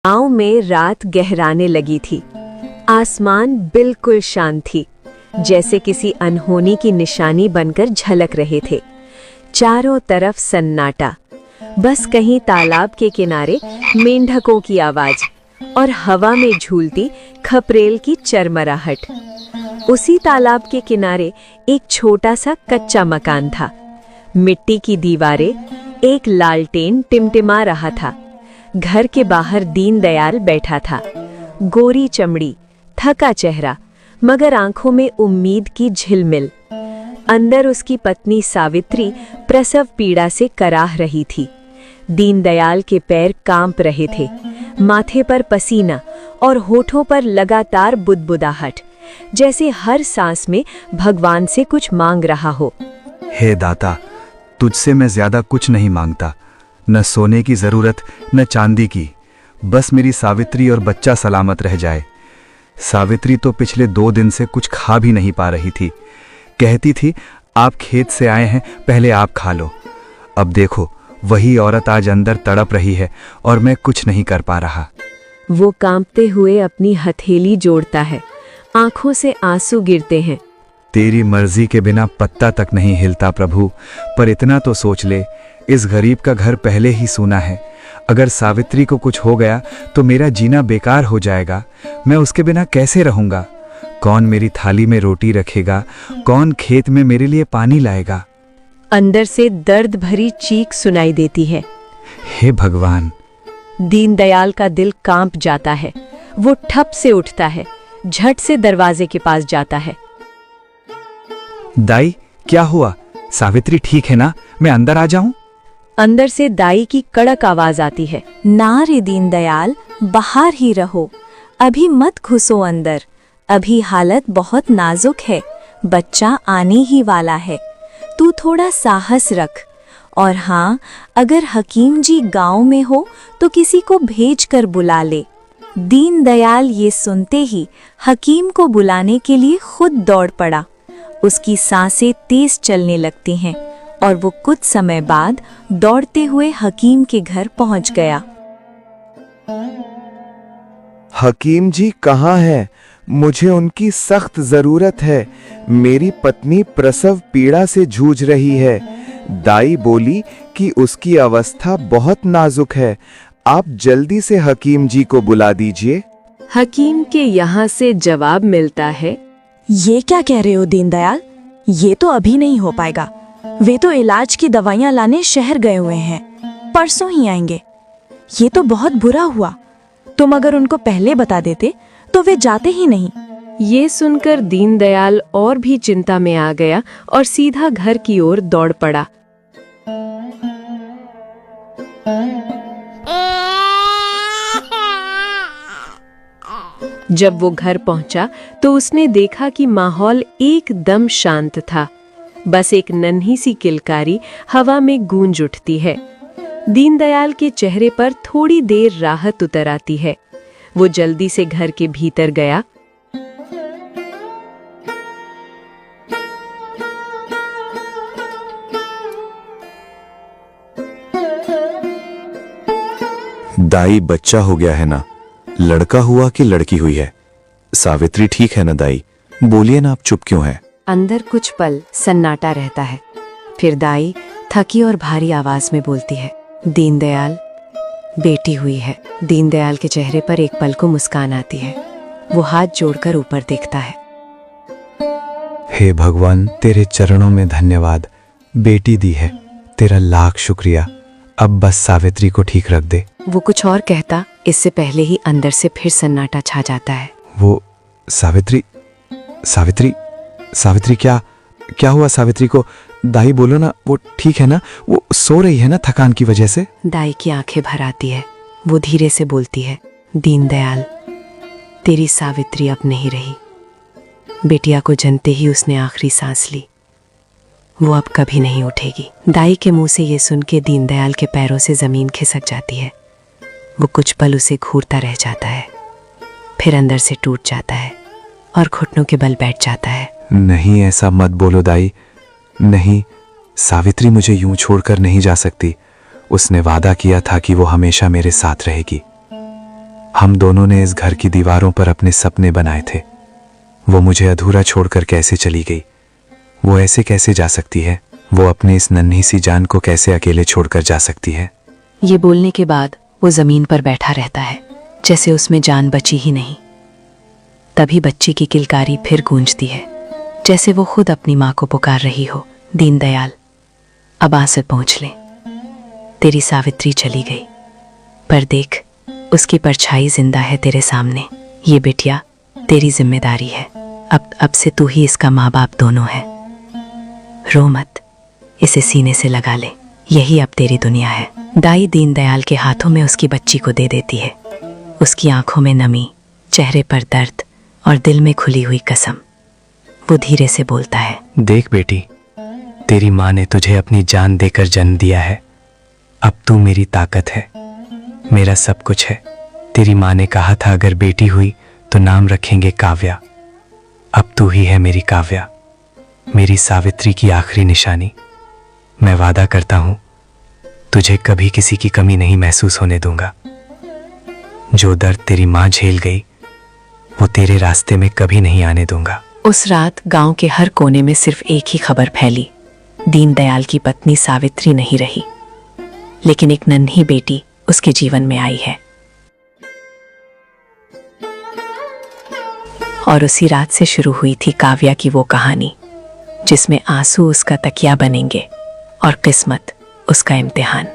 गांव में रात गहराने लगी थी। आसमान बिल्कुल शांत थी, जैसे किसी अनहोनी की निशानी बनकर झलक रहे थे। चारों तरफ सन्नाटा, बस कहीं तालाब के किनारे मेंढकों की आवाज और हवा में झूलती खपरेल की चरमराहट। उसी तालाब के किनारे एक छोटा सा कच्चा मकान था। मिट्टी की दीवारें, एक लालटेन टिमटिमा रहा था। घर के बाहर दीनदयाल बैठा था, गोरी चमड़ी, थका चेहरा, मगर आंखों में उम्मीद की झिलमिल। अंदर उसकी पत्नी सावित्री प्रसव पीड़ा से कराह रही थी। दीनदयाल के पैर कांप रहे थे, माथे पर पसीना और होठों पर लगातार बुदबुदाहट, जैसे हर सांस में भगवान से कुछ मांग रहा हो। हे दाता, तुझसे मैं ज्यादा कुछ नहीं मांगता, न सोने की जरूरत न चांदी की, बस मेरी सावित्री और बच्चा सलामत रह जाए। सावित्री तो पिछले 2 दिन से कुछ खा भी नहीं पा रही थी। कहती थी आप खेत से आए हैं, पहले आप खा लो। अब देखो वही औरत आज अंदर तड़प रही है और मैं कुछ नहीं कर पा रहा। वो कांपते हुए अपनी हथेली जोड़ता है, आंखों से आंसू गिरते हैं। तेरी मर्जी के बिना पत्ता तक नहीं हिलता प्रभु, पर इतना तो सोच ले, इस गरीब का घर पहले ही सूना है। अगर सावित्री को कुछ हो गया तो मेरा जीना बेकार हो जाएगा। मैं उसके बिना कैसे रहूंगा? कौन मेरी थाली में रोटी रखेगा? कौन खेत में मेरे लिए पानी लाएगा? अंदर से दर्द भरी चीख सुनाई देती है। हे भगवान! दीनदयाल का दिल कांप जाता है। वो ठप से उठता है, झट से दरवाजे के पास जाता है। दाई, क्या हुआ? सावित्री ठीक है ना? मैं अंदर आ जाऊं? अंदर से दाई की कड़क आवाज आती है। ना रे दीनदयाल, बाहर ही रहो, अभी मत घुसो अंदर। अभी हालत बहुत नाजुक है, बच्चा आने ही वाला है। तू थोड़ा साहस रख। और हाँ, अगर हकीम जी गांव में हो तो किसी को भेज कर बुला ले। दीनदयाल ये सुनते ही हकीम को बुलाने के लिए खुद दौड़ पड़ा। उसकी सांसें तेज चलने लगती हैं और वो कुछ समय बाद दौड़ते हुए हकीम के घर पहुंच गया। हकीम जी कहाँ हैं? मुझे उनकी सख्त जरूरत है। मेरी पत्नी प्रसव पीड़ा से जूझ रही है। दाई बोली कि उसकी अवस्था बहुत नाजुक है। आप जल्दी से हकीम जी को बुला दीजिए। हकीम के यहाँ से जवाब मिलता है, ये क्या कह रहे हो दीनदयाल? ये तो अभी नहीं हो पाएगा। वे तो इलाज की दवाइयां लाने शहर गए हुए हैं, परसों ही आएंगे। ये तो बहुत बुरा हुआ। तुम अगर उनको पहले बता देते तो वे जाते ही नहीं। ये सुनकर दीनदयाल और भी चिंता में आ गया और सीधा घर की ओर दौड़ पड़ा। जब वो घर पहुंचा तो उसने देखा कि माहौल एकदम शांत था। बस एक नन्ही सी किलकारी हवा में गूंज उठती है। दीनदयाल के चेहरे पर थोड़ी देर राहत उतर आती है। वो जल्दी से घर के भीतर गया। दाई, बच्चा हो गया है ना? लड़का हुआ कि लड़की हुई है? सावित्री ठीक है ना दाई? बोलिए ना, आप चुप क्यों हैं? अंदर कुछ पल सन्नाटा रहता है। फिर दाई थकी और भारी आवाज में बोलती है, दीनदयाल, बेटी हुई है। दीनदयाल के चेहरे पर एक पल को मुस्कान आती है। वो हाथ जोड़कर ऊपर देखता है। हे भगवान, तेरे चरणों में धन्यवाद। बेटी दी है, तेरा लाख शुक्रिया। अब बस सावित्री को ठीक रख दे। वो कुछ और कहता, इससे पहले ही अंदर से फिर सन्नाटा छा जाता है। वो सावित्री सावित्री सावित्री क्या हुआ सावित्री को? दाई बोलो ना, वो ठीक है ना? वो सो रही है ना थकान की वजह से? दाई की आंखें भर आती है। वो धीरे से बोलती है, दीनदयाल, तेरी सावित्री अब नहीं रही। बेटिया को जनते ही उसने आखिरी सांस ली। वो अब कभी नहीं उठेगी। दाई के मुंह से ये सुन के दीनदयाल के पैरों से जमीन खिसक जाती है। वो कुछ पल उसे घूरता रह जाता है, फिर अंदर से टूट जाता है और घुटनों के बल बैठ जाता है। नहीं, ऐसा मत बोलो दाई। नहीं, सावित्री मुझे यूं छोड़कर नहीं जा सकती। उसने वादा किया था कि वो हमेशा मेरे साथ रहेगी। हम दोनों ने इस घर की दीवारों पर अपने सपने बनाए थे। वो मुझे अधूरा छोड़कर कैसे चली गई? वो ऐसे कैसे जा सकती है? वो अपने इस नन्ही सी जान को कैसे अकेले छोड़कर जा सकती है? ये बोलने के बाद वो जमीन पर बैठा रहता है, जैसे उसमें जान बची ही नहीं। तभी बच्ची की किलकारी फिर गूंजती है, जैसे वो खुद अपनी माँ को पुकार रही हो। दीनदयाल, अब आंसू पहुँच ले। तेरी सावित्री चली गई, पर देख, उसकी परछाई जिंदा है तेरे सामने। ये बिटिया तेरी जिम्मेदारी है। अब से तू ही इसका माँ बाप दोनों है। रो मत, इसे सीने से लगा ले, यही अब तेरी दुनिया है। दाई दीनदयाल के हाथों में उसकी बच्ची को दे देती है। उसकी आंखों में नमी, चेहरे पर दर्द और दिल में खुली हुई कसम। वो धीरे से बोलता है, देख बेटी, तेरी माँ ने तुझे अपनी जान देकर जन्म दिया है। अब तू मेरी ताकत है, मेरा सब कुछ है। तेरी माँ ने कहा था अगर बेटी हुई तो नाम रखेंगे काव्या। अब तू ही है मेरी काव्या, मेरी सावित्री की आखिरी निशानी। मैं वादा करता हूं तुझे कभी किसी की कमी नहीं महसूस होने दूंगा। जो दर्द तेरी माँ झेल गई वो तेरे रास्ते में कभी नहीं आने दूंगा। उस रात गांव के हर कोने में सिर्फ एक ही खबर फैली, दीनदयाल की पत्नी सावित्री नहीं रही, लेकिन एक नन्ही बेटी उसके जीवन में आई है। और उसी रात से शुरू हुई थी काव्या की वो कहानी, जिसमें आंसू उसका तकिया बनेंगे और किस्मत उसका इम्तिहान।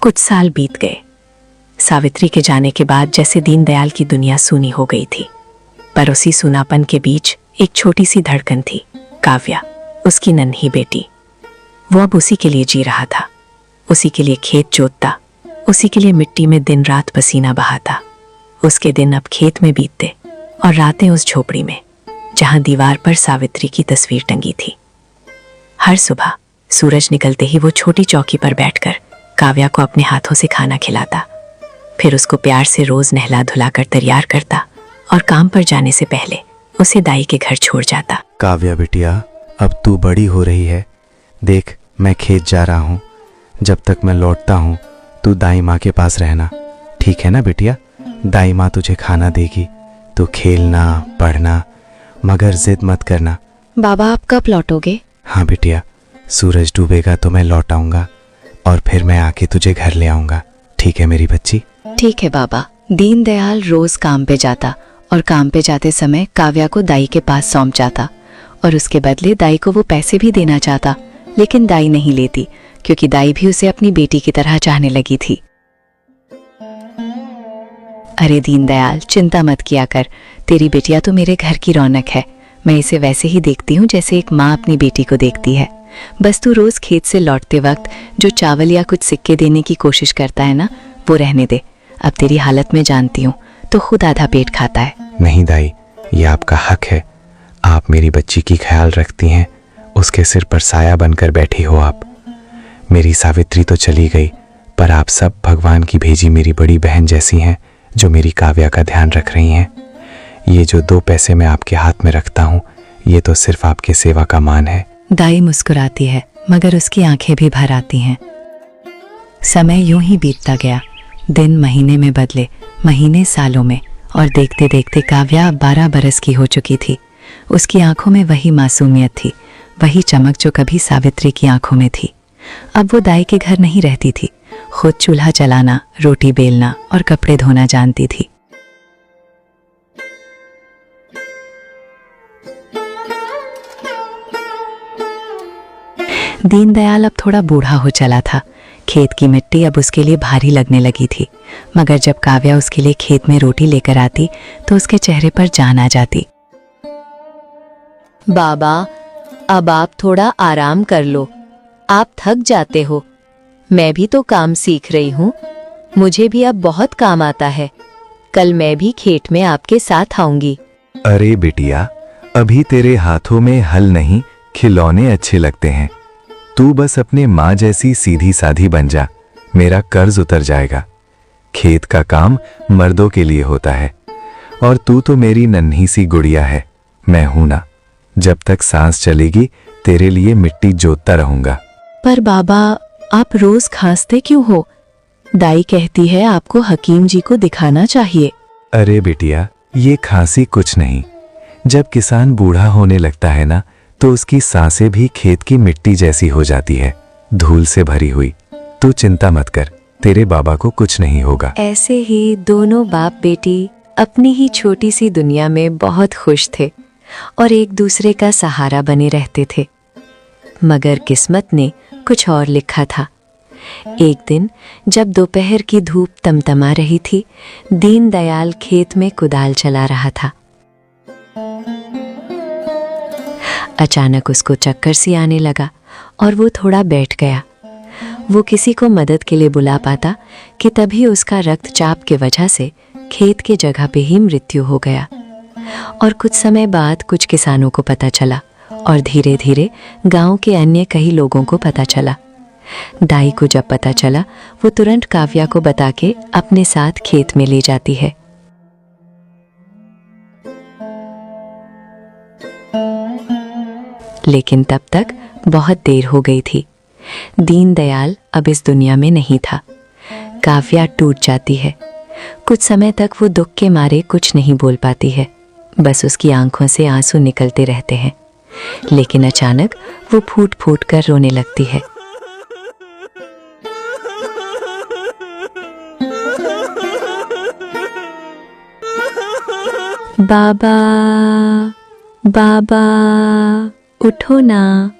कुछ साल बीत गए। सावित्री के जाने के बाद जैसे दीनदयाल की दुनिया सूनी हो गई थी, पर उसी सूनापन के बीच एक छोटी सी धड़कन थी, काव्या, उसकी नन्ही बेटी। वो अब उसी के लिए जी रहा था, उसी के लिए खेत जोतता, उसी के लिए मिट्टी में दिन रात पसीना बहाता। उसके दिन अब खेत में बीतते और रातें उस झोपड़ी में, जहां दीवार पर सावित्री की तस्वीर टंगी थी। हर सुबह सूरज निकलते ही वो छोटी चौकी पर बैठकर काव्या को अपने हाथों से खाना खिलाता, फिर उसको प्यार से रोज नहला धुलाकर तैयार करता और काम पर जाने से पहले उसे दाई के घर छोड़ जाता। काव्या बिटिया, अब तू बड़ी हो रही है। देख, मैं खेत जा रहा हूँ। जब तक मैं लौटता हूँ तू दाई माँ के पास रहना, ठीक है ना बिटिया? दाई माँ तुझे खाना देगी, तू खेलना पढ़ना, मगर जिद मत करना। बाबा, आप कब लौटोगे? हाँ बिटिया, सूरज डूबेगा तो मैं लौट आऊंगा और फिर मैं आके तुझे घर ले आऊंगा, ठीक है मेरी बच्ची? ठीक है बाबा। दीनदयाल रोज काम पे जाता और काम पे जाते समय काव्या को दाई के पास सौंप जाता और उसके बदले दाई को वो पैसे भी देना चाहता, लेकिन दाई नहीं लेती, क्योंकि दाई भी उसे अपनी बेटी की तरह चाहने लगी थी। अरे दीनदयाल, चिंता मत किया कर, तेरी बेटिया तो मेरे घर की रौनक है। मैं इसे वैसे ही देखती हूँ जैसे एक माँ अपनी बेटी को देखती है। बस तू रोज खेत से लौटते वक्त जो चावल या कुछ सिक्के देने की कोशिश करता है ना, वो रहने दे। अब तेरी हालत में जानती हूँ तो खुद आधा पेट खाता है। नहीं दाई, ये आपका हक है। आप मेरी बच्ची की ख्याल रखती हैं, उसके सिर पर साया बनकर बैठी हो आप। मेरी सावित्री तो चली गई, पर आप सब भगवान की भेजी मेरी बड़ी बहन जैसी हैं, जो मेरी काव्या का ध्यान रख रही हैं। ये जो 2 पैसे मैं आपके हाथ में रखता हूँ, ये तो सिर्फ आपके सेवा का मान है। दाई मुस्कुराती है, मगर उसकी आंखें भी भर आती हैं। समय यूं ही बीतता गया, दिन महीने में बदले, महीने सालों में, और देखते देखते काव्या 12 बरस की हो चुकी थी। उसकी आंखों में वही मासूमियत थी, वही चमक जो कभी सावित्री की आंखों में थी। अब वो दाई के घर नहीं रहती थी, खुद चूल्हा जलाना, रोटी बेलना और कपड़े धोना जानती थी। दीनदयाल अब थोड़ा बूढ़ा हो चला था। खेत की मिट्टी अब उसके लिए भारी लगने लगी थी, मगर जब काव्या उसके लिए खेत में रोटी लेकर आती तो उसके चेहरे पर जान आ जाती। बाबा, अब आप थोड़ा आराम कर लो, आप थक जाते हो। मैं भी तो काम सीख रही हूँ, मुझे भी अब बहुत काम आता है। कल मैं भी खेत में आपके साथ आऊंगी। अरे बिटिया, अभी तेरे हाथों में हल नहीं, खिलौने अच्छे लगते हैं। तू बस अपने माँ जैसी सीधी साधी बन जा, मेरा कर्ज उतर जाएगा। खेत का काम मर्दों के लिए होता है, और तू तो मेरी नन्ही सी गुड़िया है। मैं हूं ना, जब तक सांस चलेगी तेरे लिए मिट्टी जोतता रहूंगा। पर बाबा, आप रोज खांसते क्यों हो? दाई कहती है आपको हकीम जी को दिखाना चाहिए। अरे बिटिया, ये खांसी कुछ नहीं। जब किसान बूढ़ा होने लगता है ना, तो उसकी सांसें भी खेत की मिट्टी जैसी हो जाती है, धूल से भरी हुई। तू चिंता मत कर, तेरे बाबा को कुछ नहीं होगा। ऐसे ही दोनों बाप बेटी अपनी ही छोटी सी दुनिया में बहुत खुश थे और एक दूसरे का सहारा बने रहते थे। मगर किस्मत ने कुछ और लिखा था। एक दिन जब दोपहर की धूप तमतमा रही थी, दीनदयाल खेत में कुदाल चला रहा था। अचानक उसको चक्कर सी आने लगा और वो थोड़ा बैठ गया। वो किसी को मदद के लिए बुला पाता कि तभी उसका रक्तचाप के वजह से खेत के जगह पे ही मृत्यु हो गया। और कुछ समय बाद कुछ किसानों को पता चला और धीरे धीरे गांव के अन्य कई लोगों को पता चला। दाई को जब पता चला, वो तुरंत काव्या को बता के अपने साथ खेत में ले जाती है। लेकिन तब तक बहुत देर हो गई थी। दीनदयाल अब इस दुनिया में नहीं था। काव्या टूट जाती है। कुछ समय तक वो दुख के मारे कुछ नहीं बोल पाती है, बस उसकी आंखों से आंसू निकलते रहते हैं। लेकिन अचानक वो फूट फूट कर रोने लगती है। बाबा, बाबा, उठो ना।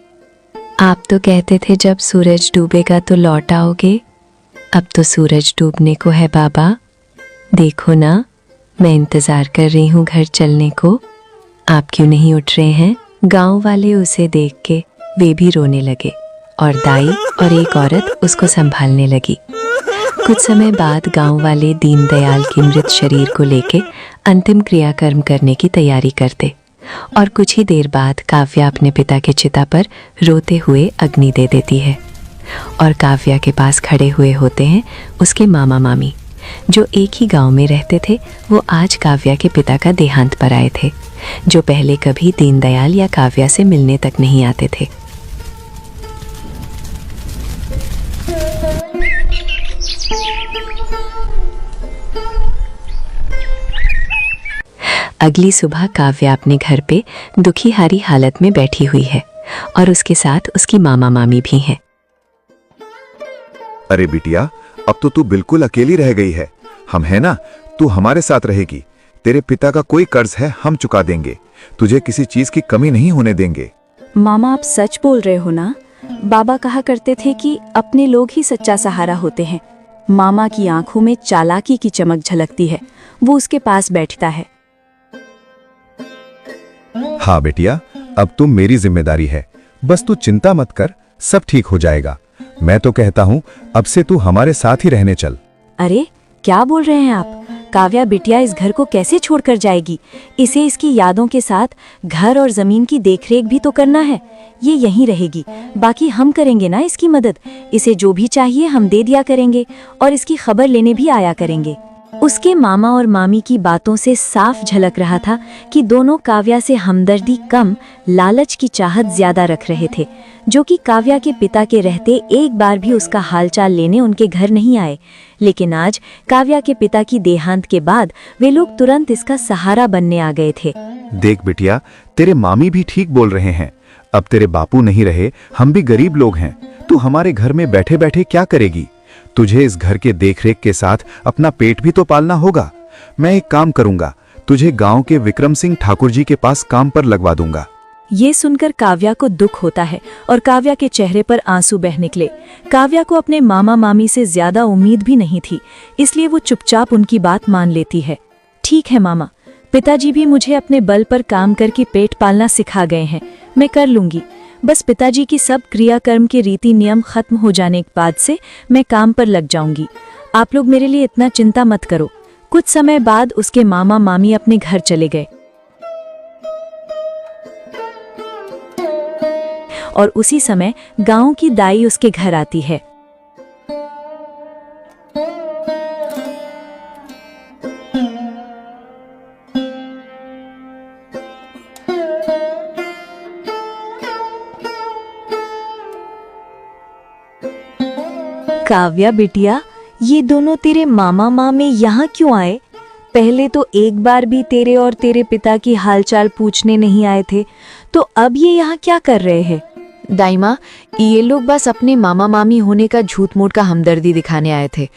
आप तो कहते थे जब सूरज डूबेगा तो लौट आओगे। अब तो सूरज डूबने को है बाबा। देखो ना, मैं इंतजार कर रही हूँ घर चलने को। आप क्यों नहीं उठ रहे हैं? गांव वाले उसे देख के वे भी रोने लगे और दाई और एक औरत उसको संभालने लगी। कुछ समय बाद गांव वाले दीनदयाल की मृत शरीर को लेके अंतिम क्रियाकर्म करने की तैयारी करते और कुछ ही देर बाद काव्या अपने पिता के चिता पर रोते हुए अग्नि दे देती है। और काव्या के पास खड़े हुए होते हैं उसके मामा मामी, जो एक ही गांव में रहते थे। वो आज काव्या के पिता का देहांत पर आए थे, जो पहले कभी दीनदयाल या काव्या से मिलने तक नहीं आते थे। अगली सुबह काव्या अपने घर पे दुखी हारी हालत में बैठी हुई है और उसके साथ उसकी मामा मामी भी हैं। अरे बिटिया, अब तो तू बिल्कुल अकेली रह गई है। हम है ना, तू हमारे साथ रहेगी। तेरे पिता का कोई कर्ज है, हम चुका देंगे। तुझे किसी चीज की कमी नहीं होने देंगे। मामा, आप सच बोल रहे हो ना? बाबा कहा करते थे कि अपने लोग ही सच्चा सहारा होते हैं। मामा की आंखों में चालाकी की चमक झलकती है। वो उसके पास बैठता है। हाँ बेटिया, अब तुम मेरी जिम्मेदारी है। बस तू चिंता मत कर, सब ठीक हो जाएगा। मैं तो कहता हूँ अब से तू हमारे साथ ही रहने चल। अरे, क्या बोल रहे हैं आप? काव्या बिटिया इस घर को कैसे छोड़कर जाएगी? इसे इसकी यादों के साथ घर और जमीन की देखरेख भी तो करना है। ये यहीं रहेगी, बाकी हम करेंगे ना इसकी मदद। इसे जो भी चाहिए हम दे दिया करेंगे और इसकी खबर लेने भी आया करेंगे। उसके मामा और मामी की बातों से साफ झलक रहा था कि दोनों काव्या से हमदर्दी कम, लालच की चाहत ज्यादा रख रहे थे, जो कि काव्या के पिता के रहते एक बार भी उसका हालचाल लेने उनके घर नहीं आए। लेकिन आज काव्या के पिता की देहांत के बाद वे लोग तुरंत इसका सहारा बनने आ गए थे। देख बिटिया, तेरे मामी भी ठीक बोल रहे हैं। अब तेरे बापू नहीं रहे, हम भी गरीब लोग हैं। तू हमारे घर में बैठे बैठे क्या करेगी? तुझे इस घर के देखरेख के साथ अपना पेट भी तो पालना होगा। मैं एक काम करूंगा, तुझे गांव के विक्रम सिंह ठाकुर जी के पास काम पर लगवा दूंगा। ये सुनकर काव्या को दुख होता है और काव्या के चेहरे पर आंसू बह निकले। काव्या को अपने मामा मामी से ज्यादा उम्मीद भी नहीं थी, इसलिए वो चुपचाप उनकी बात मान लेती है। ठीक है मामा, पिताजी भी मुझे अपने बल पर काम करके पेट पालना सिखा गए हैं, मैं कर लूंगी। बस पिताजी की सब क्रियाकर्म के रीति नियम खत्म हो जाने के बाद से मैं काम पर लग जाऊंगी। आप लोग मेरे लिए इतना चिंता मत करो। कुछ समय बाद उसके मामा मामी अपने घर चले गए और उसी समय गांव की दाई उसके घर आती है। काव्या बिटिया, ये दोनों तेरे मामा मामी यहाँ क्यों आए? पहले तो एक बार भी तेरे और तेरे पिता की हालचाल पूछने नहीं आए थे, तो अब ये यहाँ क्या कर रहे हैं? दाई माँ, ये लोग बस अपने मामा मामी होने का झूठ मूठ का हमदर्दी दिखाने आए थे।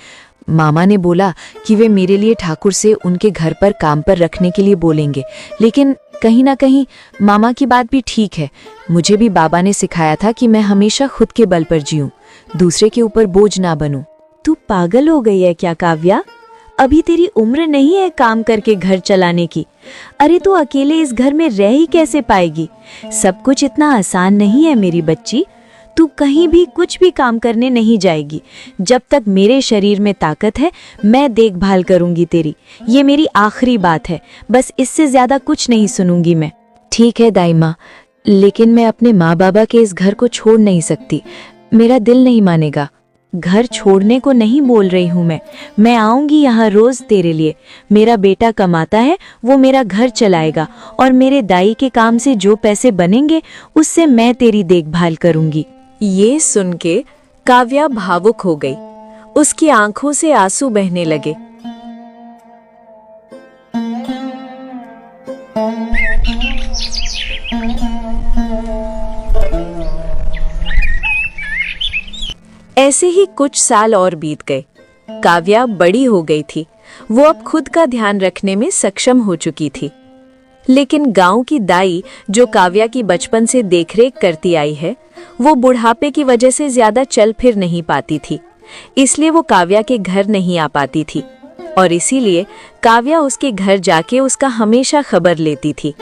मामा ने बोला कि वे मेरे लिए ठाकुर से उनके घर पर काम पर रखने के लिए बोलेंगे, लेकिन कहीं ना कहीं मामा की बात भी ठीक है। मुझे भी बाबा ने सिखाया था कि मैं हमेशा खुद के बल पर जीऊं, दूसरे के ऊपर बोझ ना बनूं। तू पागल हो गई है क्या काव्या? अभी तेरी उम्र नहीं है काम करके घर चलाने की। अरे तू अकेले इस घर में रह ही कैसे पाएगी? सब कुछ इतना आसान नहीं है मेरी बच्ची। तू कहीं भी कुछ भी काम करने नहीं जाएगी। जब तक मेरे शरीर में ताकत है, मैं देखभाल करूंगी तेरी। ये मेरी आखिरी बात है, बस इससे ज्यादा कुछ नहीं सुनूंगी मैं। ठीक है दाई माँ, लेकिन मैं अपने माँ बाबा के इस घर को छोड़ नहीं सकती। मेरा दिल नहीं मानेगा। घर छोड़ने को नहीं बोल रही हूँ मैं आऊंगी यहाँ रोज तेरे लिए। मेरा बेटा कमाता है, वो मेरा घर चलाएगा, और मेरे दाई के काम से जो पैसे बनेंगे उससे मैं तेरी देखभाल करूंगी। ये सुन के काव्या भावुक हो गई। उसकी आंखों से आंसू बहने लगे। ऐसे ही कुछ साल और बीत गए। काव्या बड़ी हो गई थी। वो अब खुद का ध्यान रखने में सक्षम हो चुकी थी। लेकिन गांव की दाई, जो काव्या की बचपन से देखरेख करती आई है, वो बुढ़ापे की वजह से ज्यादा चल फिर नहीं पाती थी। इसलिए वो काव्या के घर नहीं आ पाती थी, और इसीलिए काव्या उसके घर जाके उसका हमेशा खबर लेती थी।